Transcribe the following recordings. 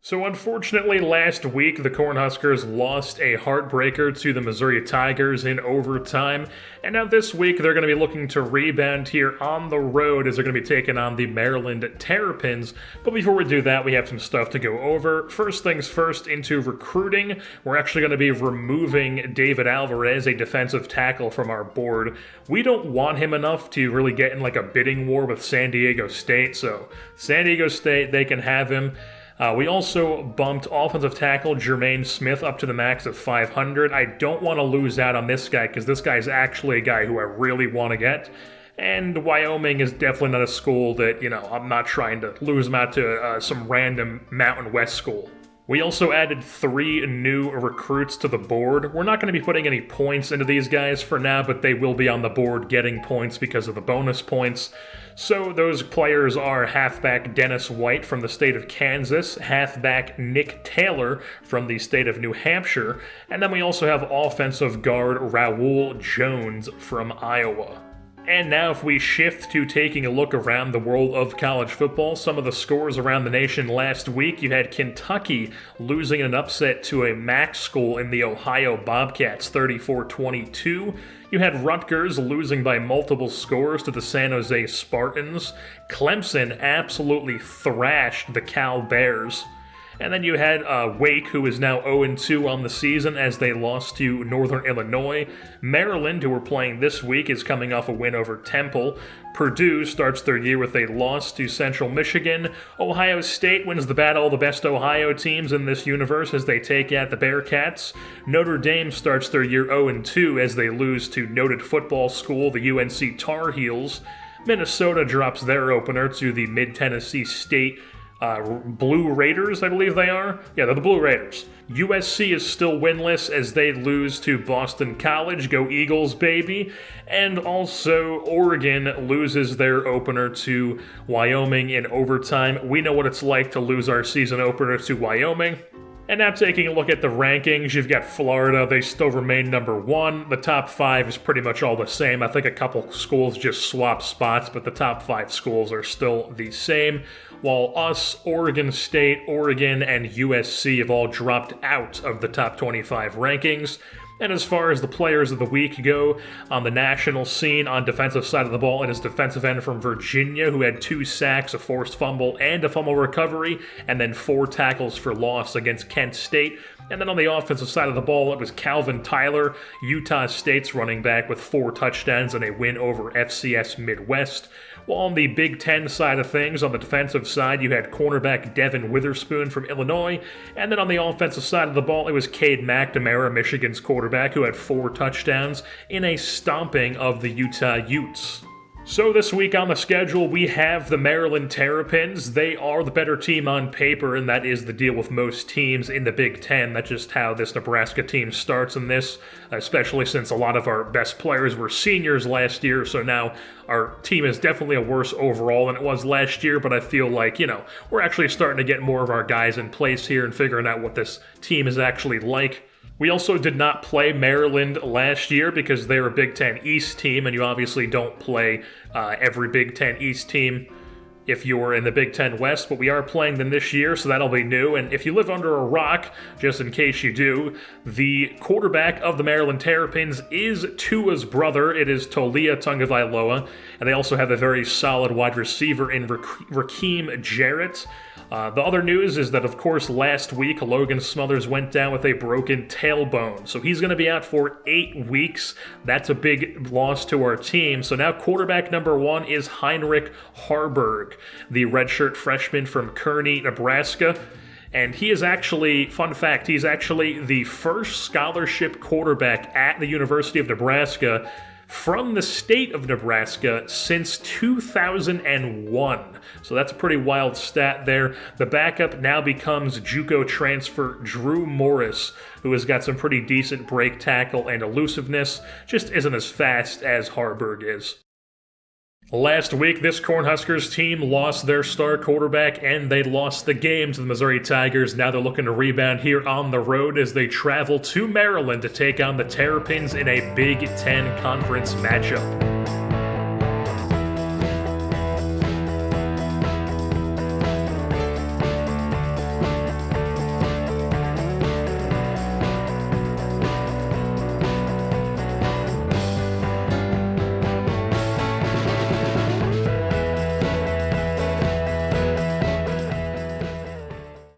So unfortunately, last week, the Cornhuskers lost a heartbreaker to the Missouri Tigers in overtime, and now this week they're going to be looking to rebound here on the road as they're going to be taking on the Maryland Terrapins. But before we do that, we have some stuff to go over. First things first, into recruiting, we're actually going to be removing David Alvarez, a defensive tackle, from our board. We don't want him enough to really get in like a bidding war with San Diego State, so San Diego State, they can have him. We also bumped offensive tackle Jermaine Smith up to the max of 500. I don't want to lose out on this guy because this guy is actually a guy who I really want to get. And Wyoming is definitely not a school that, I'm not trying to lose him out to some random Mountain West school. We also added 3 new recruits to the board. We're not going to be putting any points into these guys for now, but they will be on the board getting points because of the bonus points. So those players are halfback Dennis White from the state of Kansas, halfback Nick Taylor from the state of New Hampshire, and then we also have offensive guard Raul Jones from Iowa. And now if we shift to taking a look around the world of college football, some of the scores around the nation last week, you had Kentucky losing an upset to a MAC school in the Ohio Bobcats, 34-22. You had Rutgers losing by multiple scores to the San Jose Spartans. Clemson absolutely thrashed the Cal Bears. And then you had Wake, who is now 0-2 on the season as they lost to Northern Illinois. Maryland, who we're playing this week, is coming off a win over Temple. Purdue starts their year with a loss to Central Michigan. Ohio State wins the battle of the best Ohio teams in this universe as they take out the Bearcats. Notre Dame starts their year 0-2 as they lose to noted football school, the UNC Tar Heels. Minnesota drops their opener to the Mid-Tennessee State Blue Raiders, I believe they are. Yeah, they're the Blue Raiders. USC is still winless as they lose to Boston College. Go Eagles, baby. And also, Oregon loses their opener to Wyoming in overtime. We know what it's like to lose our season opener to Wyoming. And now taking a look at the rankings, you've got Florida, they still remain number 1. The top 5 is pretty much all the same. I think a couple schools just swapped spots, but the top 5 schools are still the same. While us, Oregon State, Oregon, and USC have all dropped out of the top 25 rankings. And as far as the players of the week go, on the national scene, on defensive side of the ball, it is defensive end from Virginia, who had 2 sacks, a forced fumble, and a fumble recovery, and then 4 tackles for loss against Kent State. And then on the offensive side of the ball, it was Calvin Tyler, Utah State's running back, with 4 touchdowns and a win over FCS Midwest. While on the Big Ten side of things, on the defensive side, you had cornerback Devin Witherspoon from Illinois, and then on the offensive side of the ball, it was Cade McNamara, Michigan's quarterback, who had 4 touchdowns in a stomping of the Utah Utes. So this week on the schedule, we have the Maryland Terrapins. They are the better team on paper, and that is the deal with most teams in the Big Ten. That's just how this Nebraska team starts in this, especially since a lot of our best players were seniors last year, so now our team is definitely a worse overall than it was last year, but I feel like, we're actually starting to get more of our guys in place here and figuring out what this team is actually like. We also did not play Maryland last year because they're a Big Ten East team, and you obviously don't play every Big Ten East team if you're in the Big Ten West, but we are playing them this year, so that'll be new. And if you live under a rock, just in case you do, the quarterback of the Maryland Terrapins is Tua's brother. It is Taulia Tagovailoa, and they also have a very solid wide receiver in Rakeem Jarrett. The other news is that, of course, last week, Logan Smothers went down with a broken tailbone. So he's going to be out for 8 weeks. That's a big loss to our team. So now quarterback number 1 is Heinrich Harburg, the redshirt freshman from Kearney, Nebraska. And he is actually, fun fact, he's actually the first scholarship quarterback at the University of Nebraska from the state of Nebraska since 2001. So that's a pretty wild stat there. The backup now becomes JUCO transfer Drew Morris, who has got some pretty decent break tackle and elusiveness, just isn't as fast as Harburg is. Last week, this Cornhuskers team lost their star quarterback and they lost the game to the Missouri Tigers. Now they're looking to rebound here on the road as they travel to Maryland to take on the Terrapins in a Big Ten Conference matchup.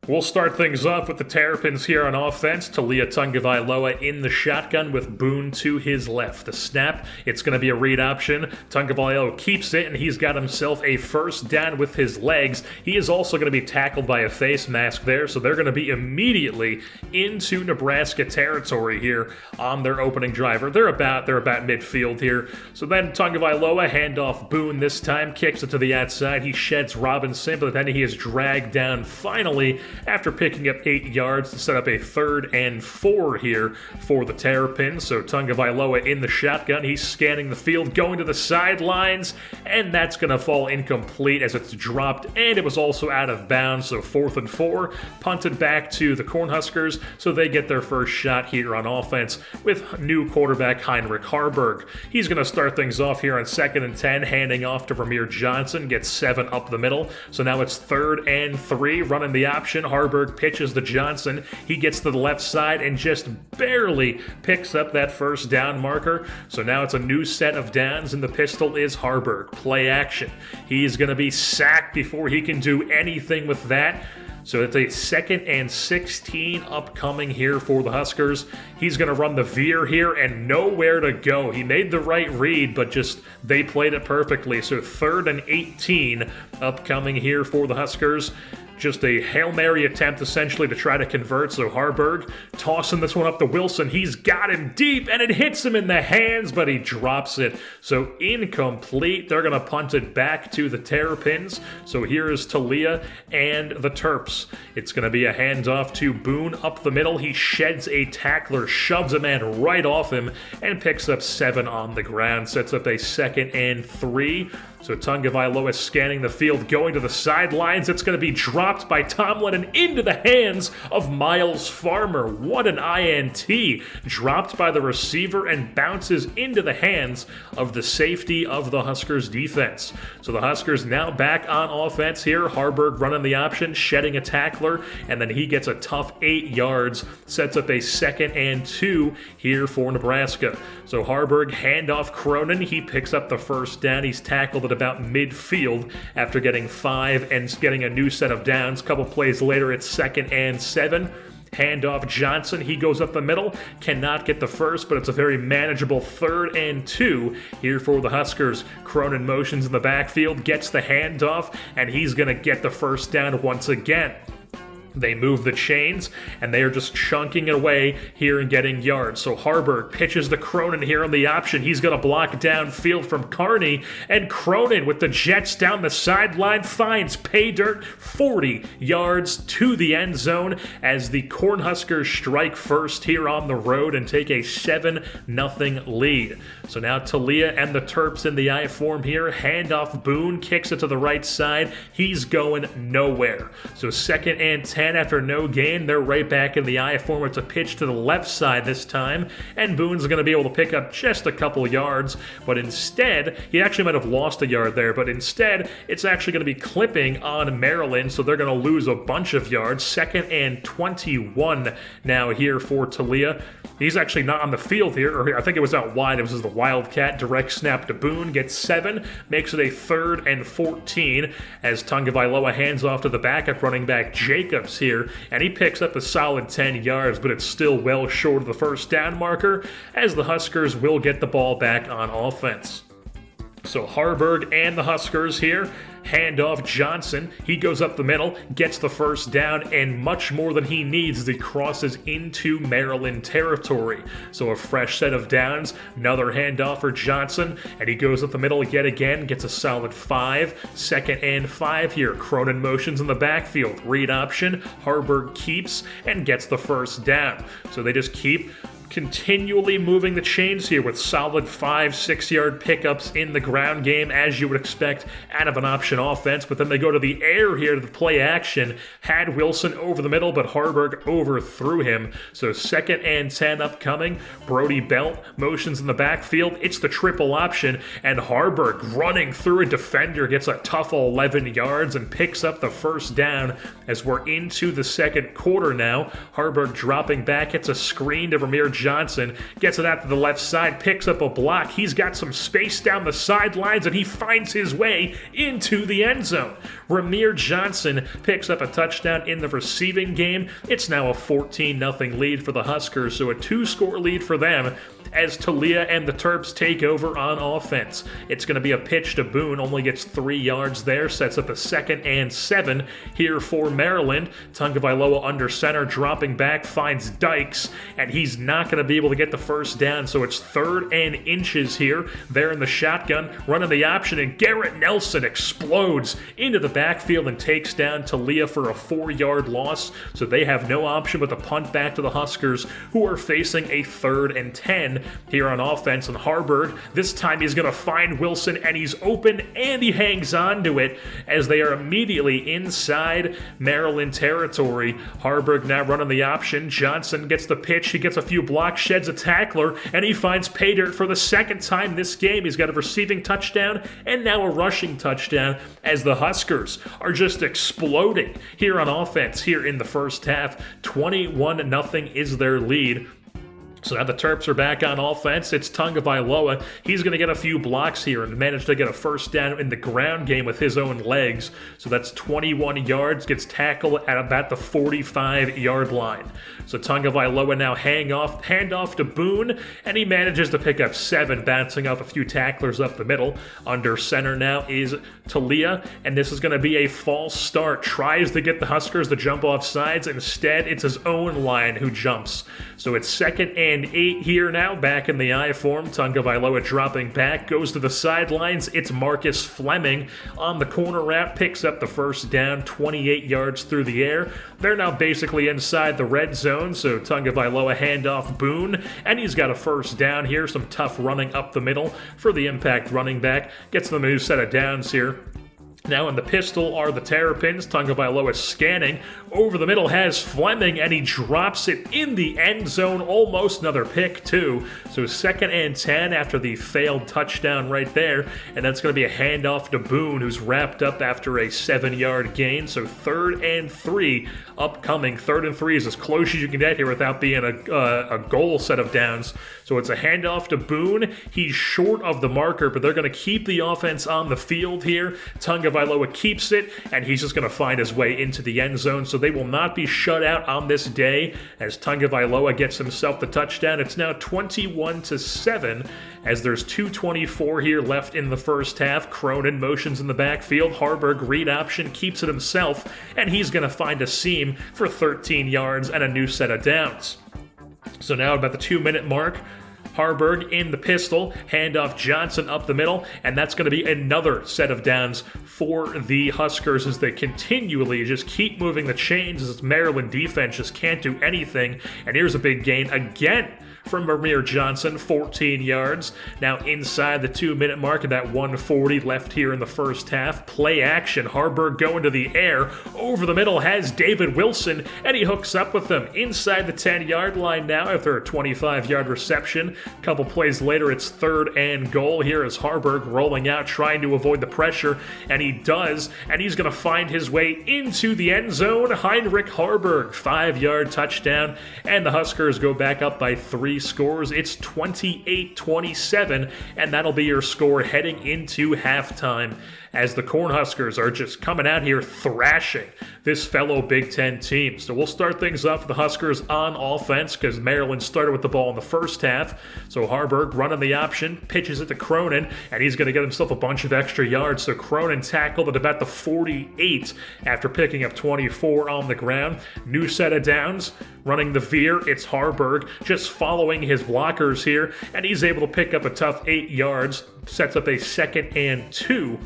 We'll start things off with the Terrapins here on offense. Talia Tungavailoa in the shotgun with Boone to his left. The snap, it's going to be a read option. Tungavailoa keeps it, and he's got himself a first down with his legs. He is also going to be tackled by a face mask there, so they're going to be immediately into Nebraska territory here on their opening drive. They're about midfield here. So then Tungavailoa, handoff Boone this time, kicks it to the outside. He sheds Robinson, but then he is dragged down finally after picking up 8 yards to set up a 3rd and 4 here for the Terrapins. So Tungavailoa in the shotgun. He's scanning the field, going to the sidelines, and that's going to fall incomplete as it's dropped, and it was also out of bounds. So 4th and 4, punted back to the Cornhuskers, so they get their first shot here on offense with new quarterback Heinrich Harburg. He's going to start things off here on 2nd and 10, handing off to Vermeer Johnson, gets 7 up the middle. So now it's 3rd and 3, running the option. Harburg pitches to Johnson. He gets to the left side and just barely picks up that first down marker. So now it's a new set of downs, and the pistol is Harburg. Play action. He's going to be sacked before he can do anything with that. So it's a 2nd and 16 upcoming here for the Huskers. He's going to run the veer here and nowhere to go. He made the right read, but just they played it perfectly. So 3rd and 18 upcoming here for the Huskers. Just a Hail Mary attempt essentially to try to convert. So Harburg tossing this one up to Wilson. He's got him deep and it hits him in the hands, but he drops it. So incomplete. They're going to punt it back to the Terrapins. So here is Talia and the Terps. It's going to be a handoff to Boone up the middle. He sheds a tackler, shoves a man right off him, and picks up 7 on the ground. Sets up a 2nd and 3. So Tungavailoa scanning the field, going to the sidelines. It's going to be dropped by Tomlin and into the hands of Miles Farmer. What an INT. Dropped by the receiver and bounces into the hands of the safety of the Huskers defense. So the Huskers now back on offense here. Harburg running the option, shedding a tackler, and then he gets a tough 8 yards. Sets up a 2nd and 2 here for Nebraska. So Harburg handoff Cronin. He picks up the first down. He's tackled at about midfield after getting 5 and getting a new set of downs. Couple plays later, it's 2nd and 7. Handoff Johnson. He goes up the middle, cannot get the first, but it's a very manageable 3rd and 2 here for the Huskers. Cronin motions in the backfield, gets the handoff, and he's going to get the first down once again. They move the chains, and they are just chunking it away here and getting yards. So Harburg pitches to Cronin here on the option. He's going to block downfield from Carney, and Cronin with the Jets down the sideline finds pay dirt 40 yards to the end zone as the Cornhuskers strike first here on the road and take a 7-0 lead. So now Talia and the Terps in the I form here. Handoff Boone, kicks it to the right side. He's going nowhere. So 2nd and 10 after no gain. They're right back in the I form. It's a pitch to the left side this time, and Boone's going to be able to pick up just a couple yards, but instead, he actually might have lost a yard there, but instead, it's actually going to be clipping on Maryland, so they're going to lose a bunch of yards. 2nd and 21 now here for Talia. He's actually not on the field here, or I think it was out wide. It was the Wildcat. Direct snap to Boone, gets 7, makes it a 3rd and 14 as Tungavailoa hands off to the backup running back Jacobs here, and he picks up a solid 10 yards, but it's still well short of the first down marker as the Huskers will get the ball back on offense. So Harburg and the Huskers here. Handoff Johnson. He goes up the middle, gets the first down, and much more than he needs as he crosses into Maryland territory. So a fresh set of downs, another handoff for Johnson, and he goes up the middle yet again, gets a solid 5. 2nd and 5 here. Cronin motions in the backfield. Read option. Harburg keeps and gets the first down. So they just keep continually moving the chains here with solid 5-6 yard pickups in the ground game, as you would expect out of an option offense. But then they go to the air here to the play action. Had Wilson over the middle, but Harburg overthrew him. So 2nd and 10 upcoming. Brody Belt motions in the backfield. It's the triple option, and Harburg running through a defender gets a tough 11 yards and picks up the first down as we're into the second quarter now. Harburg dropping back. It's a screen to Vermeer Johnson gets it out to the left side, picks up a block. He's got some space down the sidelines, and he finds his way into the end zone. Ramir Johnson picks up a touchdown in the receiving game. It's now a 14-0 lead for the Huskers, so a 2-score lead for them as Talia and the Terps take over on offense. It's going to be a pitch to Boone, only gets 3 yards there, sets up a 2nd and 7 here for Maryland. Tagovailoa under center, dropping back, finds Dykes, and he's not going to be able to get the first down, so it's 3rd and inches here. They're in the shotgun, running the option, and Garrett Nelson explodes into the backfield and takes down Talia for a 4-yard loss, so they have no option but to punt back to the Huskers, who are facing a 3rd and 10 here on offense. And Harburg, this time he's going to find Wilson, and he's open, and he hangs on to it as they are immediately inside Maryland territory. Harburg now running the option. Johnson gets the pitch. He gets a few blocks, sheds a tackler, and he finds pay dirt for the 2nd time this game. He's got a receiving touchdown and now a rushing touchdown as the Huskers are just exploding here on offense here in the first half. 21-0 is their lead. So now the Terps are back on offense. It's Tagovailoa. He's going to get a few blocks here and manage to get a first down in the ground game with his own legs. So that's 21 yards, gets tackled at about the 45-yard line. So Tagovailoa now hand off to Boone, and he manages to pick up 7, bouncing off a few tacklers up the middle. Under center now is Talia, and this is going to be a false start. Tries to get the Huskers to jump off sides. Instead, it's his own line who jumps. So it's 2nd and 8 here now, back in the I form. Tagovailoa dropping back, goes to the sidelines. It's Marcus Fleming on the corner route, picks up the first down, 28 yards through the air. They're now basically inside the red zone, so Tagovailoa handoff Boone, and he's got a first down here. Some tough running up the middle for the impact running back. Gets them a new set of downs here. Now in the pistol are the Terrapins. Tagovailoa scanning over the middle, has Fleming, and he drops it in the end zone. Almost another pick too. So 2nd and 10 after the failed touchdown right there, and that's going to be a handoff to Boone, who's wrapped up after a 7-yard gain. So 3rd and 3 upcoming. 3rd and 3 is as close as you can get here without being a goal set of downs. So it's a handoff to Boone. He's short of the marker, but they're going to keep the offense on the field here. Tagovailoa keeps it, and he's just going to find his way into the end zone. So they will not be shut out on this day as Tagovailoa gets himself the touchdown. It's now 21-7 as there's 2:24 here left in the first half. Cronin motions in the backfield. Harburg read option, keeps it himself, and he's going to find a seam for 13 yards and a new set of downs. So now about the 2-minute mark, Harburg in the pistol, handoff Johnson up the middle, and that's going to be another set of downs for the Huskers as they continually just keep moving the chains as Maryland defense just can't do anything. And here's a big gain again from Ramir Johnson, 14 yards. Now inside the 2-minute mark at that 1:40 left here in the first half. Play action, Harburg going to the air. Over the middle has David Wilson, and he hooks up with them inside the 10-yard line now after a 25-yard reception. A couple plays later, it's 3rd and goal. Here is Harburg rolling out, trying to avoid the pressure, and he does, and he's going to find his way into the end zone. Heinrich Harburg, 5-yard touchdown, and the Huskers go back up by 3 scores. It's 28-27, and that'll be your score heading into halftime as the Cornhuskers are just coming out here thrashing this fellow Big Ten team. So we'll start things off with the Huskers on offense because Maryland started with the ball in the first half. So Harburg running the option, pitches it to Cronin, and he's going to get himself a bunch of extra yards. So Cronin tackled at about the 48 after picking up 24 on the ground. New set of downs. Running the veer, it's Harburg just following his blockers here, and he's able to pick up a tough 8 yards. Sets up a 2nd and 2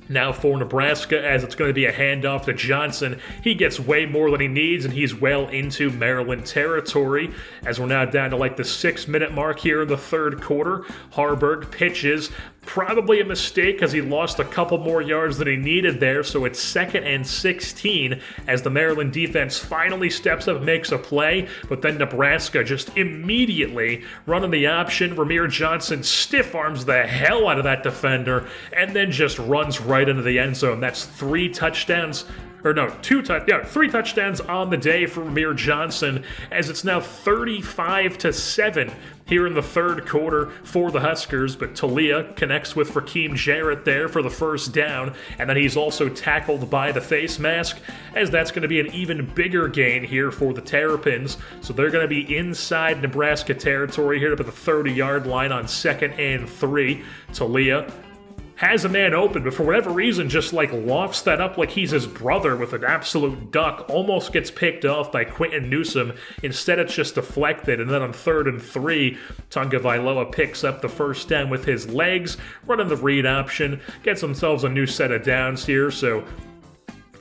now for Nebraska, as it's going to be a handoff to Johnson. He gets way more than he needs, and he's well into Maryland territory as we're now down to like the 6-minute mark here in the third quarter. Harburg pitches. Probably a mistake because he lost a couple more yards than he needed there, so it's 2nd and 16 as the Maryland defense finally steps up and makes a play, but then Nebraska just immediately running the option. Ramir Johnson stiff arms the hell out of that defender and then just runs right into the end zone. That's 3 touchdowns three touchdowns on the day for Amir Johnson, as it's now 35-7 here in the third quarter for the Huskers, but Talia connects with Rakeem Jarrett there for the first down, and then he's also tackled by the face mask, as that's going to be an even bigger gain here for the Terrapins. So they're going to be inside Nebraska territory here up at the 30-yard line on 2nd and 3. Talia has a man open, but for whatever reason just lofts that up like he's his brother with an absolute duck, almost gets picked off by Quentin Newsom. Instead it's just deflected, and then on 3rd and 3, Tagovailoa picks up the first down with his legs, running the read option, gets themselves a new set of downs here, so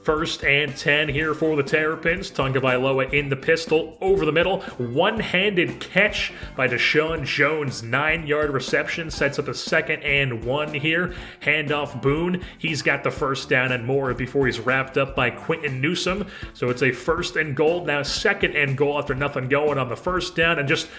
1st and 10 here for the Terrapins. Tagovailoa in the pistol, over the middle. One-handed catch by Deshaun Jones. 9-yard reception sets up a 2nd and 1 here. Handoff Boone. He's got the first down and more before he's wrapped up by Quentin Newsom. So it's a 1st and goal. Now 2nd and goal after nothing going on the first down. And just,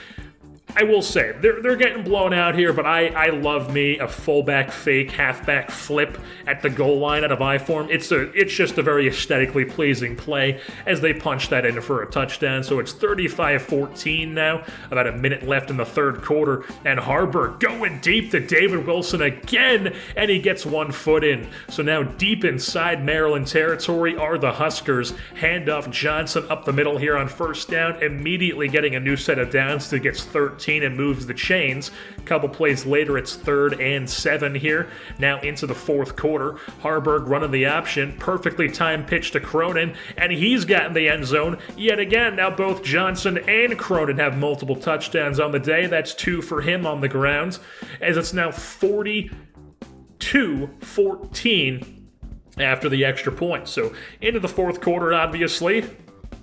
I will say, they're getting blown out here, but I love me a fullback fake, halfback flip at the goal line out of I-form. It's just a very aesthetically pleasing play as they punch that in for a touchdown. So it's 35-14 now, about a minute left in the third quarter, and Harburg going deep to David Wilson again, and he gets 1 foot in. So now deep inside Maryland territory are the Huskers. Handoff Johnson up the middle here on first down, immediately getting a new set of downs to gets 13 and moves the chains. A couple plays later, it's 3rd and 7 here. Now into the fourth quarter. Harburg running the option. Perfectly timed pitch to Cronin, and he's gotten the end zone yet again. Now both Johnson and Cronin have multiple touchdowns on the day. That's 2 for him on the ground, as it's now 42-14 after the extra point. So into the fourth quarter, obviously,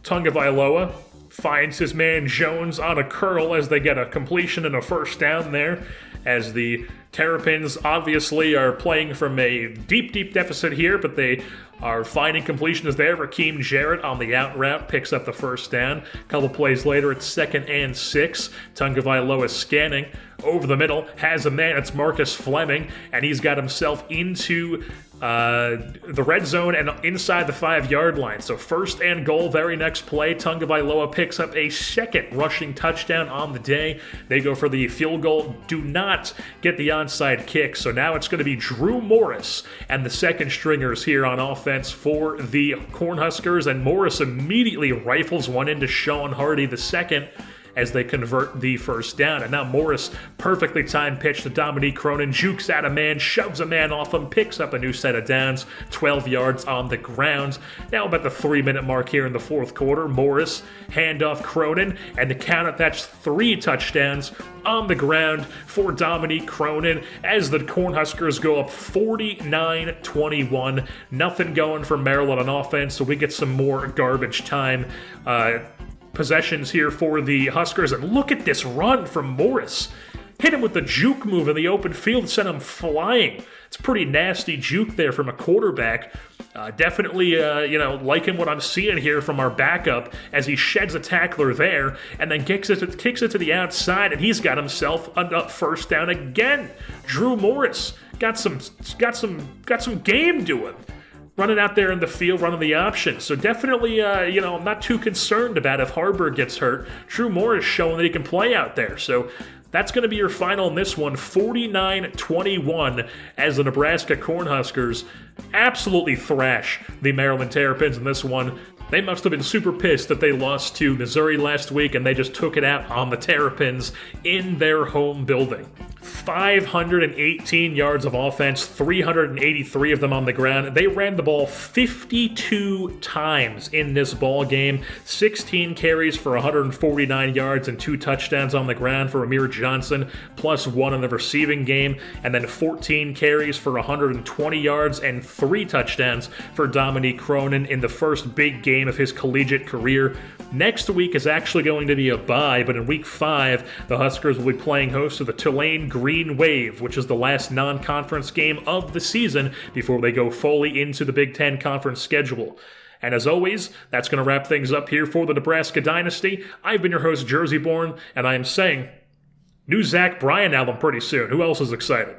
Tagovailoa finds his man Jones on a curl as they get a completion and a first down there, as the Terrapins obviously are playing from a deep deficit here, but they are finding completions there. Rakeem Jarrett on the out route picks up the first down. A couple plays later, it's 2nd and 6. Tagovailoa scanning over the middle, has a man, it's Marcus Fleming, and he's got himself into the red zone and inside the 5-yard line. So 1st and goal, very next play. Tagovailoa picks up a 2nd rushing touchdown on the day. They go for the field goal, do not get the onside kick. So now it's going to be Drew Morris and the second stringers here on offense for the Cornhuskers, and Morris immediately rifles one into Sean Hardy the second as they convert the first down. And now Morris, perfectly timed pitch to Dominique Cronin, jukes out a man, shoves a man off him, picks up a new set of downs, 12 yards on the ground. Now about the 3-minute mark here in the fourth quarter, Morris, handoff Cronin, and the count at that's 3 touchdowns on the ground for Dominique Cronin as the Cornhuskers go up 49-21. Nothing going for Maryland on offense, so we get some more garbage time possessions here for the Huskers. And look at this run from Morris. Hit him with the juke move in the open field, sent him flying. It's pretty nasty juke there from a quarterback. Definitely, liking what I'm seeing here from our backup as he sheds a tackler there and then kicks it to the outside, and he's got himself a first down again. Drew Morris got some game to him, running out there in the field, running the option. So definitely, I'm not too concerned about if Harburg gets hurt. Drew Morris showing that he can play out there. So that's going to be your final in this one, 49-21, as the Nebraska Cornhuskers absolutely thrash the Maryland Terrapins in this one. They must have been super pissed that they lost to Missouri last week, and they just took it out on the Terrapins in their home building. 518 yards of offense, 383 of them on the ground. They ran the ball 52 times in this ball game. 16 carries for 149 yards and 2 touchdowns on the ground for Amir Johnson, plus 1 in the receiving game, and then 14 carries for 120 yards and 3 touchdowns for Dominique Cronin in the first big game of his collegiate career. Next week is actually going to be a bye, but in week 5, the Huskers will be playing host to the Tulane Green Wave, which is the last non-conference game of the season before they go fully into the Big Ten conference schedule. And as always, that's going to wrap things up here for the Nebraska Dynasty. I've been your host, Jersey Born, and I am saying, new Zach Bryan album pretty soon. Who else is excited?